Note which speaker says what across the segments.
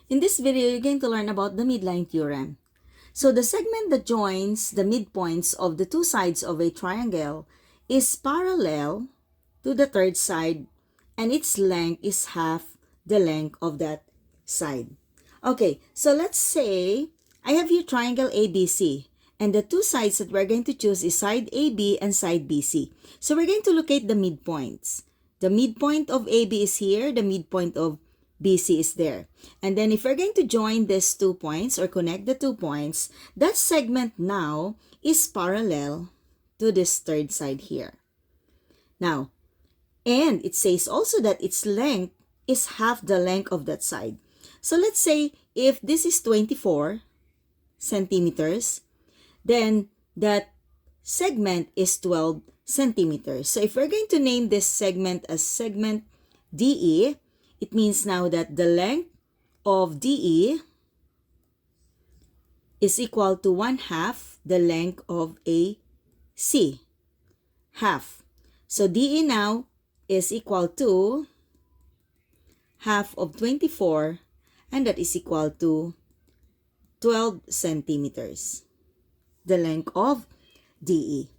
Speaker 1: In this video, you're going to learn about the midline theorem. So the segment that joins the midpoints of the two sides of a triangle is parallel to the third side, and its length is half the length of that side. Okay, so let's say I have here triangle ABC, and the two sides that we're going to choose is side AB and side BC. So we're going to locate the midpoints. The midpoint of AB is here, the midpoint of BC is there. And then if we're going to join these 2 points or connect the 2 points, that segment now is parallel to this third side here. Now, and it says also that its length is half the length of that side. So let's say if this is 24 centimeters, then that segment is 12 centimeters. So if we're going to name this segment as segment DE, it means now that the length of DE is equal to 1/2 the length of AC. Half. So DE now is equal to half of 24, and that is equal to 12 centimeters. The length of DE.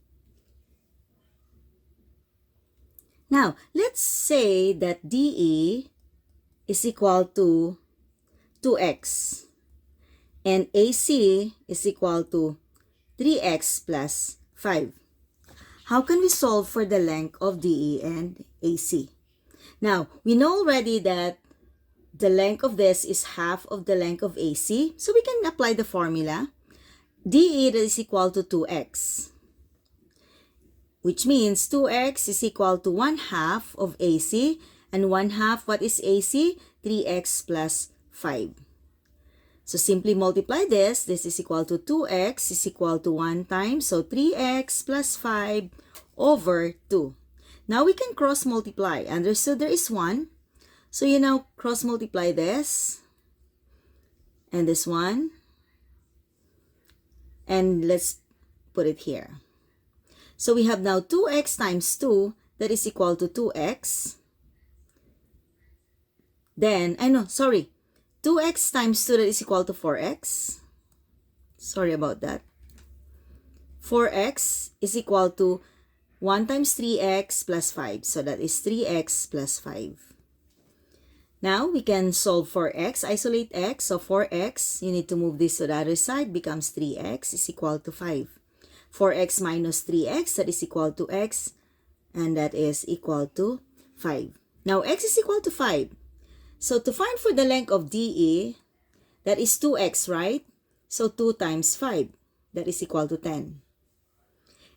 Speaker 1: Now, let's say that DE is equal to 2x and AC is equal to 3x plus 5. How can we solve for the length of DE and AC? Now, we know already that the length of this is half of the length of AC, so we can apply the formula. DE is equal to 2x, which means 2x is equal to 1/2 of AC, and 1/2, what is AC? 3x plus 5. So simply multiply this. This is equal to 2x is equal to 1 times, so 3x plus 5 over 2. Now we can cross multiply. Understood there is 1. So you now cross multiply this and this one. And let's put it here. So we have now 2x times 2, that is equal to 2x. Then, 2x times 2, that is equal to 4x. Sorry about that. 4x is equal to 1 times 3x plus 5. So that is 3x plus 5. Now, we can solve for x, isolate x. So 4x, you need to move this to the other side, becomes 3x is equal to 5. 4x minus 3x, that is equal to x, and that is equal to 5. Now, x is equal to 5. So, to find for the length of DE, that is 2x, right? So, 2 times 5, that is equal to 10.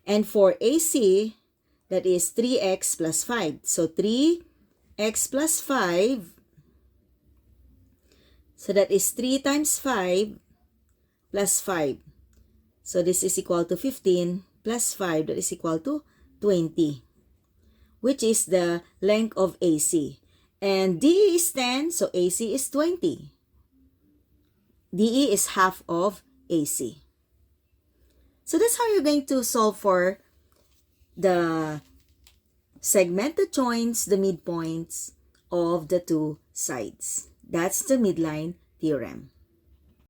Speaker 1: And for AC, that is 3x plus 5. So, 3x plus 5, so that is 3 times 5 plus 5. So, this is equal to 15 plus 5, that is equal to 20, which is the length of AC. And DE is 10, so AC is 20. DE is half of AC. So that's how you're going to solve for the segment that joins the midpoints of the two sides. That's the midline theorem.